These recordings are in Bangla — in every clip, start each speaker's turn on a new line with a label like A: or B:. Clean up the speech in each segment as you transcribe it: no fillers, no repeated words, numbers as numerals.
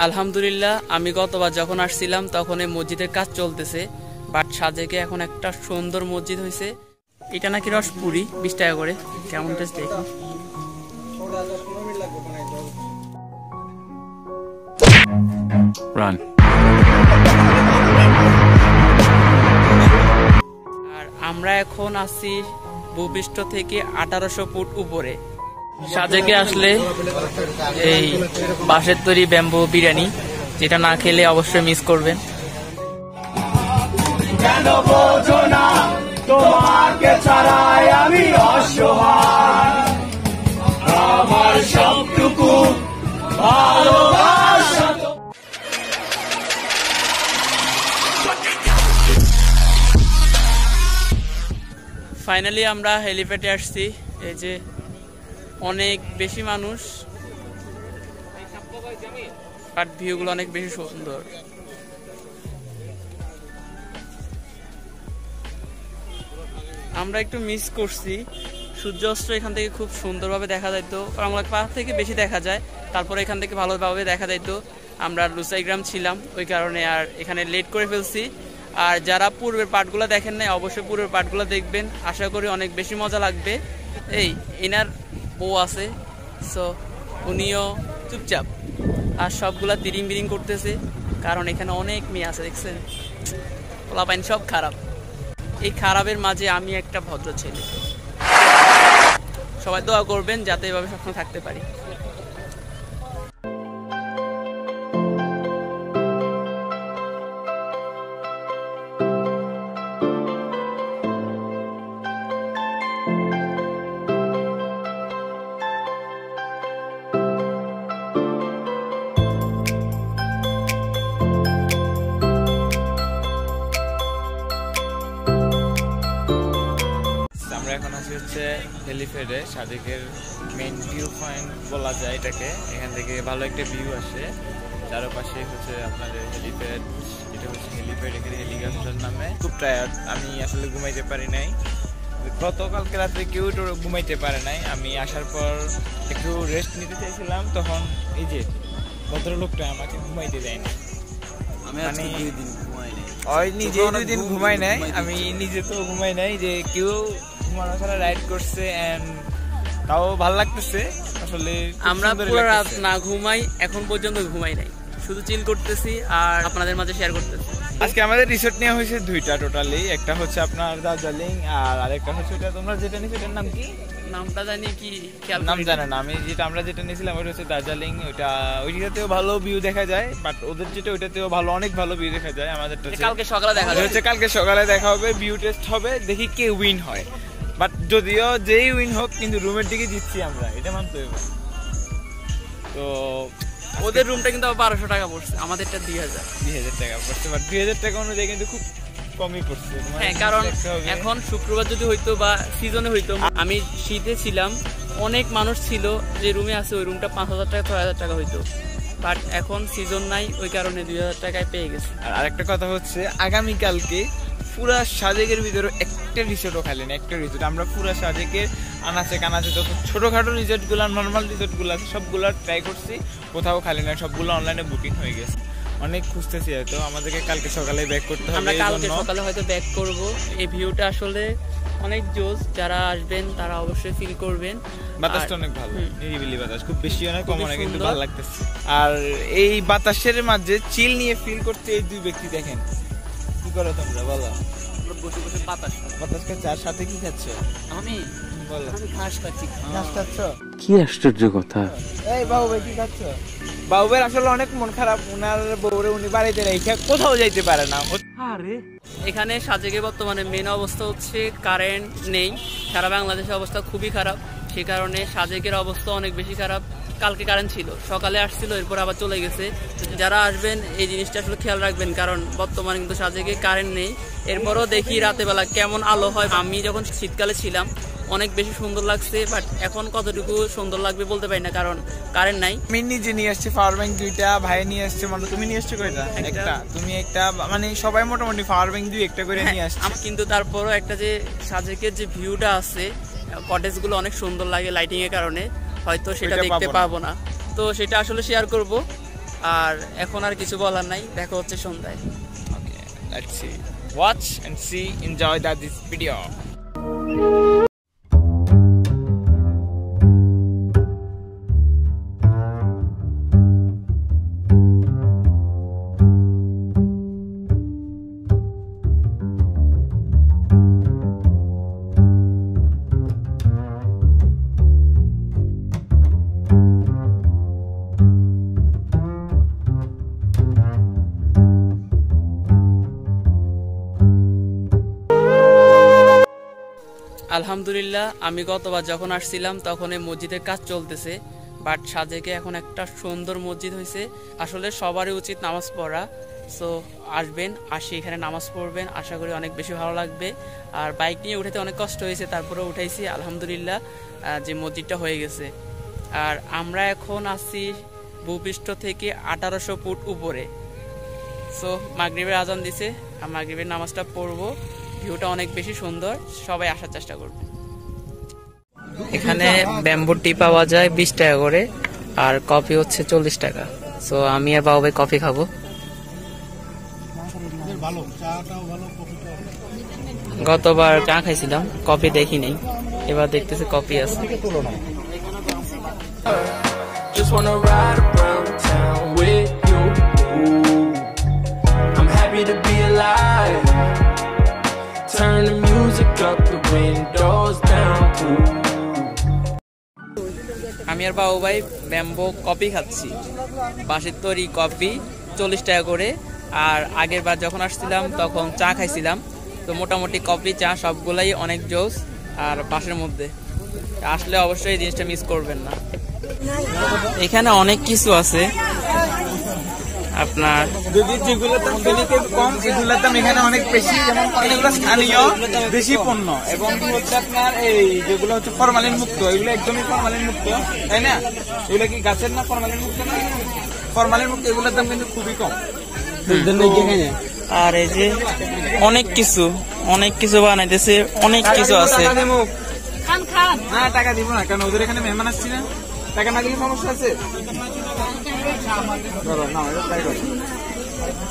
A: আলহামদুলিল্লাহ, আমি গতবার যখন আসছিলাম তখন এই মসজিদের কাজ চলতেছে, বাট সাজেকে এখন একটা সুন্দর মসজিদ হয়েছে। এটা নাকি রসপুরি, 20 টাকা করে। কেমন টেস্ট দেখি। আর আমরা এখন আছি ভূপৃষ্ঠ থেকে 1800 ফুট উপরে। সাজেকে আসলে এই বাঁশের তৈরি ব্যাম্বো বিরিয়ানি, যেটা না খেলে অবশ্যই মিস করবেন। কেন বোঝো না তোমাকে ছাড়াই আমি অসহায়, আমার সবটুকু ভালোবাসা। ফাইনালি আমরা হেলিপ্যাডে আসছি। এই যে অনেক বেশি মানুষ, আর ভিউগুলো অনেক বেশি সুন্দর। আমরা একটু মিস করছি সূর্যাস্ত, এখান থেকে খুব সুন্দরভাবে দেখা যাইতো, বাংলা পাহাড় থেকে বেশি দেখা যায়, তারপরে এখান থেকে ভালোভাবে দেখা যাইতো। আমরা লুসাইগ্রাম ছিলাম, ওই কারণে আর এখানে লেট করে ফেলছি। আর যারা পূর্বের পার্টগুলো দেখেন নাই, অবশ্যই পূর্বের পার্টগুলো দেখবেন, আশা করি অনেক বেশি মজা লাগবে। এই এনার বউ আছে, সো উনিও চুপচাপ, আর সবগুলা তিরিং বিরিং করতেছে, কারণ এখানে অনেক মেয়ে আছে, দেখছেন, পোলাপাইন সব খারাপ। এই খারাপের মাঝে আমি একটা ভদ্র ছেলে। সবাই দোয়া করবেন যাতে এভাবে সবসময় থাকতে পারি।
B: এখন আছি হচ্ছে হেলিপ্যাডে, সাজেকের মেইন ভিউ পয়েন্ট বলা যায় এটাকে। এখান থেকে ভালো একটা ভিউ আসে, চারপাশে হচ্ছে আপনাদের হেলিপ্যাড। এটা হচ্ছে হেলিপ্যাড, এখানে হেলিকপ্টার নামে। খুব টায়ার্ড, আমি আসলে ঘুমাইতে পারি নাই। গতকালকে রাত্রে কেউ ঘুমাইতে পারে নাই। আমি আসার পর একটু রেস্ট নিতে চাইছিলাম, তখন এই যে ভদ্রলোকটা আমাকে ঘুমাইতে দেয়নি। মানে ওই নিজে 2 দিন ঘুমাই নাই, আমি নিজে তো ঘুমাই নাই, যে কেউ ঘুমানো ছাড়া রাইড করছে, এন্ড তাও ভালো লাগতেছে আসলে।
A: আমরা পুরো রাত না ঘুমাই, এখন পর্যন্ত ঘুমাই নাই, শুধু চিল করতেছি আর আপনাদের মাঝে শেয়ার করতেছি।
B: আজকে আমাদের রিসোর্ট নেওয়া হয়েছে 2টা টোটালি। একটা হচ্ছে আপনার দার্জিলিং, আর আরেকটা হচ্ছে ওটা তোমরা যেটা নিয়েছো এটার নাম কি?
A: নামটা জানি কি,
B: নাম জানে না। আমি আমরা যেটা নিয়েছিলাম ওটা হচ্ছে দার্জিলিং। ওইটাতেও ভালো ভিউ দেখা যায়, বাট ওদের যেটা ওইটাতেও ভালো, অনেক ভালো ভিউ দেখা যায়। আমাদের
A: কালকে সকালে দেখা যাবে,
B: কালকে সকালে দেখা হবে, ভিউ টেস্ট হবে, দেখি কে উইন হয়। বাট যদিও যেই উইন হোক, কিন্তু রুমের দিকে জিতছি আমরা, এটা মানতে হবে। তো
A: ওদের রুমটা কিন্তু 1200 টাকা পড়ছে, আমাদেরটা 2000
B: টাকা পড়ছে, বাট 2000 টাকা অনুযায়ী কিন্তু খুব কমই পড়ছে।
A: হ্যাঁ, কারণ এখন শুক্রবার যদি হইতো বা সিজনে হইতো, আমি শীতে ছিলাম, অনেক মানুষ ছিল, যে রুমে আছে ওই রুমটা 5000 টাকা 6000 টাকা হইতো, বাট এখন সিজন নাই, ওই কারণে 2000 টাকায় পেয়ে গেছে।
B: আর আরেকটা কথা হচ্ছে, আগামীকালকে পুরা সাজেকের ভিতরে একটা রিসোর্টও খালি না, একটা রিসোর্ট। আমরা পুরা সাজেকের আনাচে কানাচে যত ছোটখাটো রিসোর্টগুলো, নর্মাল রিসোর্টগুলো আছে সবগুলো ট্রাই করছি, কোথাও খালি না, সবগুলো অনলাইনে বুকিং হয়ে গেছে। অনেক খুঁজতেছি, হয়তো আমাদেরকে কালকে সকালে ব্যাক করতে হবে।
A: আমরা কালকে সকালে হয়তো ব্যাক করব। এই ভিউটা আসলে অনেক জোস, যারা আসবেন তারা অবশ্যই ফিল করবেন।
B: বাতাসটা অনেক ভালো, নিরিবিলি বাতাস, খুব বেশি অনেক কম না, কিন্তু ভালো লাগতেছে। আর এই বাতাসের মাঝে চিল নিয়ে ফিল করতে এই 2 ব্যক্তি দেখেন কি করো তোমরা, বলো?
A: বসে বসে
B: বাতাস খাচ্ছে, আর সাথে কি খাচ্ছ?
A: আমি বলো, আমি ঘাস খাচ্ছি।
B: ঘাস খাচ্ছ?
C: কি আশ্চর্য কথা!
B: এই বাবু ভাই কি খাচ্ছ? বাবু ভাই আসলে অনেক মন খারাপ, উনার বউরে উনি বাড়িতে রেখে কোথাও যাইতে পারে না।
A: আরে এখানে সাজেকে বর্তমানে মেন অবস্থা হচ্ছে কারেন্ট নেই, সারা বাংলাদেশের অবস্থা খুবই খারাপ, সে কারণে সাজেকের অবস্থা অনেক বেশি খারাপ। কালকে কারেন্ট ছিল, সকালে আসছিল, এরপর আবার চলে গেছে। যারা আসবেন এই জিনিসটা আসলে খেয়াল রাখবেন, কারণ বর্তমানে কিন্তু সাজেকে কারেন্ট নেই। এরপরও দেখি রাতের বেলা কেমন আলো হয়। আমি যখন শীতকালে ছিলাম অনেক বেশি সুন্দর লাগছে, বাট এখন কতটুকু সুন্দর লাগবে বলতে পারি না, কারণ কারেন্ট নাই।
B: আমি নিজে নিয়ে আসছি পাওয়ার ব্যাংক 2টা, ভাই নিয়ে আসছে, মানে তুমি নিয়ে আসছো কয়টা? একটা, তুমি একটা, মানে সবাই মোটামুটি পাওয়ার ব্যাংক 2 একটা করে নিয়ে আসছে।
A: কিন্তু তারপরও একটা যে সাজেকের যে ভিউটা আছে, কটেজ গুলো অনেক সুন্দর লাগে লাইটিং এর কারণে, হয়তো সেটা দেখতে পাবো না, তো সেটা আসলে শেয়ার করব। আর এখন আর কিছু বলার নাই, দেখা হচ্ছে সন্ধ্যায়।
B: Okay, let's see. Watch and see, enjoy this video.
A: আলহামদুলিল্লাহ, আমি গতবার যখন আসছিলাম তখন এই মসজিদের কাজ চলতেছে, বাট সাজেকে এখন একটা সুন্দর মসজিদ হয়েছে। আসলে সবারই উচিত নামাজ পড়া, সো আসবেন, আসি এখানে নামাজ পড়বেন, আশা করি অনেক বেশি ভালো লাগবে। আর বাইক নিয়ে উঠাতে অনেক কষ্ট হয়েছে, তারপরে উঠাইছি আলহামদুলিল্লাহ যে মসজিদটা হয়ে গেছে। আর আমরা এখন আছি ভূপৃষ্ঠ থেকে 1800 ফুট উপরে। সো মাগরিবের আজান দিছে, আর মাগরিবের নামাজটা পড়বো। ভিউটা অনেক বেশি সুন্দর, সবাই আসার চেষ্টা করবে। এখানে ব্যাম্বু টি পাওয়া যায় 20 টাকা করে, আর কফি হচ্ছে 40 টাকা। সো আমি আর বাবা ভাই কফি খাবো। গতবার চা খাইছিলাম, কফি দেখি নেই, এবার দেখতেছি কফি আছে।
C: Just wanna ride around town with you. I'm happy to be alive. Turn the music up, the windows down.
A: আমি আর বাবু ভাই ব্যাম্বো কফি খাচ্ছি, বাঁশের তৈরি কফি 40 টাকা করে। আর আগের বার যখন আসছিলাম তখন চা খাইছিলাম, তো মোটামুটি কফি চা সবগুলাই অনেক জোস। আর বাঁশের মধ্যে আসলে অবশ্যই এই জিনিসটা মিস করবেন না। এখানে অনেক কিছু আছে আপনার,
D: যদি যেগুলোর দাম কম এগুলোর দাম এখানে অনেক বেশি, যেমন এগুলো স্থানীয় দেশি পণ্য, এবং হচ্ছে আপনার এই যেগুলো হচ্ছে ফরমালিন মুক্ত, এগুলো একদমই ফরমালিন মুক্ত, তাই না? এগুলো কি গাছের না ফরমালিন মুক্ত না? ফরমালিন মুক্ত, এগুলোর দাম কিন্তু খুবই কম।
A: আর এই যে অনেক কিছু বানাইতেছে, অনেক কিছু আছে।
D: না টাকা দিব না, কারণ ওদের এখানে মেহমান আসছি না, টাকা না দিলে সমস্যা আছে।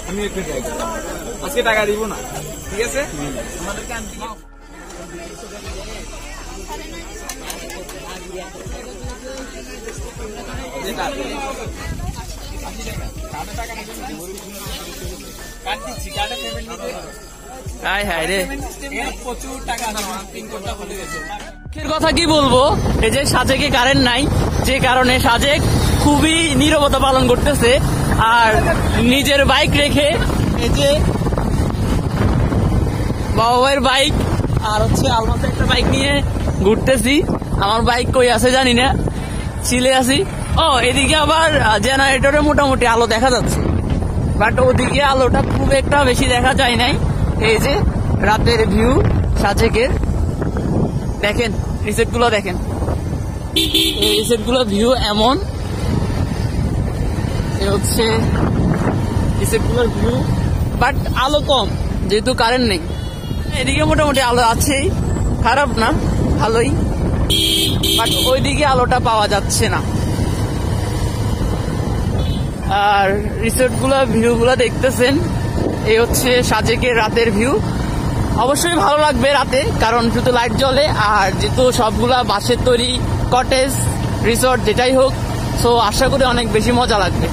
D: আমি একটু আজকে টাকা দিব না, ঠিক আছে? আমাদেরকে প্রচুর টাকা
A: কথা কি বলবো, এই যে সাজেকে কারেন্ট নাই, যে কারণে সাজেক খুবই নীরবতা পালন করতেছে। আর নিজের বাইক রেখে, এই যে বাবা ভাইয়ের বাইক আর হচ্ছে আলমাতে একটা বাইক নিয়ে ঘুরতেছি। আমার বাইক কই আছে জানি না, চিলে আছি। ও এদিকে আবার জেনারেটরে মোটামুটি আলো দেখা যাচ্ছে, বাট ওদিকে আলোটা খুব একটা বেশি দেখা যায় নাই। এই যে রাতের ভিউ সাজেকের, দেখেন রিসেট গুলো, দেখেন এই রিসেট গুলো ভিউ এমন, হচ্ছে রিসেট গুলোর ভিউ, বাট আলো কম যেহেতু কারেন্ট নেই। এদিকে মোটামুটি আলো আছেই, খারাপ না, ভালোই, বাট ওইদিকে আলোটা পাওয়া যাচ্ছে না। আর রিসোর্ট গুলা ভিউ গুলা দেখতেছেন, এই হচ্ছে সাজেকের রাতের ভিউ। অবশ্যই ভালো লাগবে রাতে, কারণ শুধু লাইট জ্বলে, আর যেহেতু সবগুলা বাঁশের তৈরি কটেজ রিসোর্ট যেটাই হোক, সো আশা করি অনেক বেশি মজা লাগবে।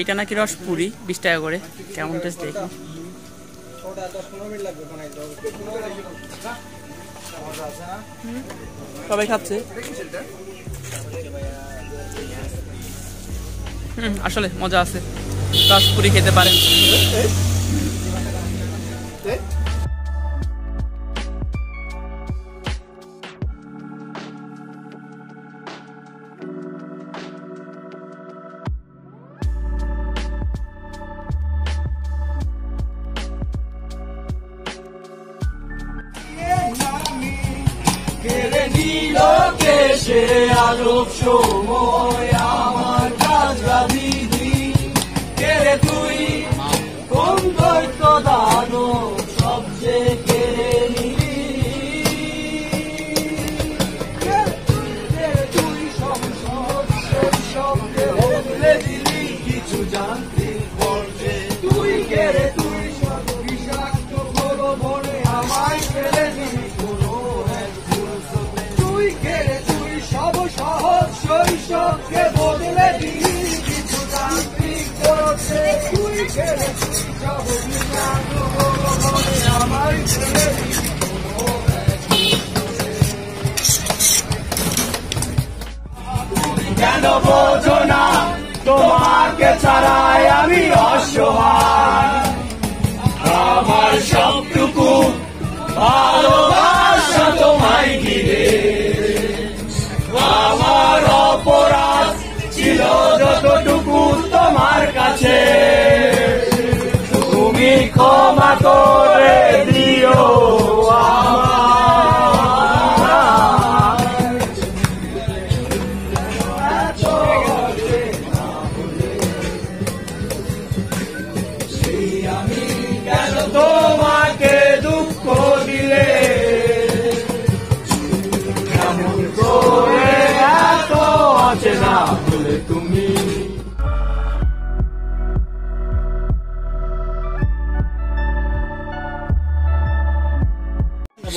A: এটা নাকি রসপুরি 20 টাকা করে, কেমন টেস্ট দেখি। সবাই খাচ্ছে, আসলে মজা আছে, রসপুরি খেতে পারেন।
C: সে আলোক সময় আমার কাজরা বিধি কেড়ে তুই কোন দৈত্য দানো সবচেয়ে কেড়ে নিলি তুই শব্দে বদলে দিলি কিছু যান্ত্রিক পর্বে তুই কেড়ে তুই সব বিষাক্ত বড় মনে আমায় ফেলে দিলি কোনো এক তুই কেড়ে তুই সব সহজ শৈশবকে বদলে দিলি কিছু যান্ত্রিক পর্বে তুই কেড়ে তুই সব বিষাক্ত বড় মনে আমায় ফেলে দিলি কেন বোঝো না তোমাকে ছাড়াই আমি অসহায় আমার সবটুকু ভালোবাসা তোমায় ঘিরে আমার অপরাধ ছিল যতটুকু তোমার কাছে তুমি ক্ষমা করে দিও তোমাকে দুঃখ দিলে কেমন করে এত অচেনা বলে তুমি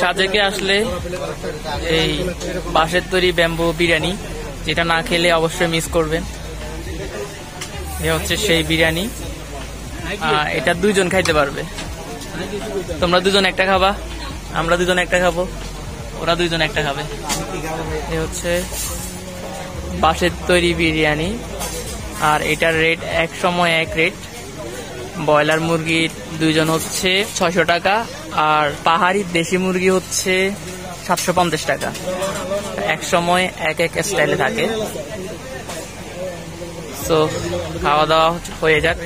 A: সাজেকে আসলে এই বাঁশের তৈরি ব্যাম্বো বিরিয়ানি যেটা না খেলে অবশ্যই মিস করবেন। এ হচ্ছে সেই বিরিয়ানি, এটা দুইজন খাইতে পারবে। তোমরা দুজন একটা খাবা, আমরা দুজন একটা খাবো, ওরা দুইজন একটা খাবে। এ হচ্ছে বাঁশের তৈরি বিরিয়ানি, আর এটার রেট এক সময় এক রেট। ব্রয়লার মুরগি দুইজন হচ্ছে 600 টাকা, আর পাহাড়ি দেশি মুরগি হচ্ছে 750 টাকা। এক সময় এক এক স্টাইলে থাকে। তো খাওয়া দাওয়া হয়ে যাক।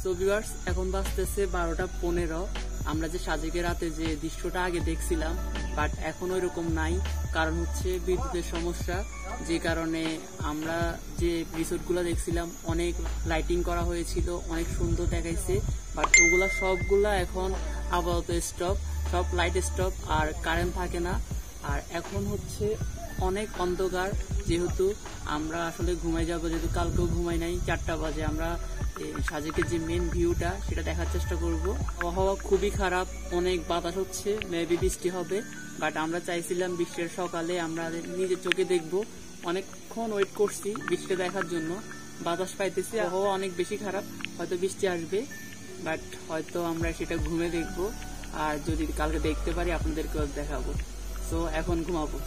A: সো ভিউয়ার্স, এখন বাজতেছে 12টা 15। আমরা যে সাজেকে রাতে যে দৃশ্যটা আগে দেখছিলাম, বাট এখন ওইরকম নাই। কারণ হচ্ছে বিদ্যুতের সমস্যা, যে কারণে আমরা যে রিসোর্টগুলো দেখছিলাম অনেক লাইটিং করা হয়েছিল, অনেক সুন্দর দেখাইছে, বাট ওগুলা সবগুলা এখন আপাতত স্টপ, সব লাইট স্টপ, আর কারেন্ট থাকে না। আর এখন হচ্ছে অনেক অন্ধকার, যেহেতু আমরা আসলে ঘুমাই যাবো, যেহেতু কালকেও ঘুমাই নাই। 4টা বাজে আমরা সাজেকের যে মেন ভিউটা সেটা দেখার চেষ্টা করব। আবহাওয়া খুবই খারাপ, অনেক বাতাস হচ্ছে, মেবি বৃষ্টি হবে, বাট আমরা চাইছিলাম বৃষ্টির সকালে আমরা নিজের চোখে দেখব। অনেকক্ষণ ওয়েট করছি বৃষ্টি দেখার জন্য, বাতাস পাইতেছি, আবহাওয়া অনেক বেশি খারাপ, হয়তো বৃষ্টি আসবে, বাট হয়তো আমরা সেটা ঘুমে দেখব। আর যদি কালকে দেখতে পারি আপনাদেরকেও দেখাবো। সো এখন ঘুমাবো।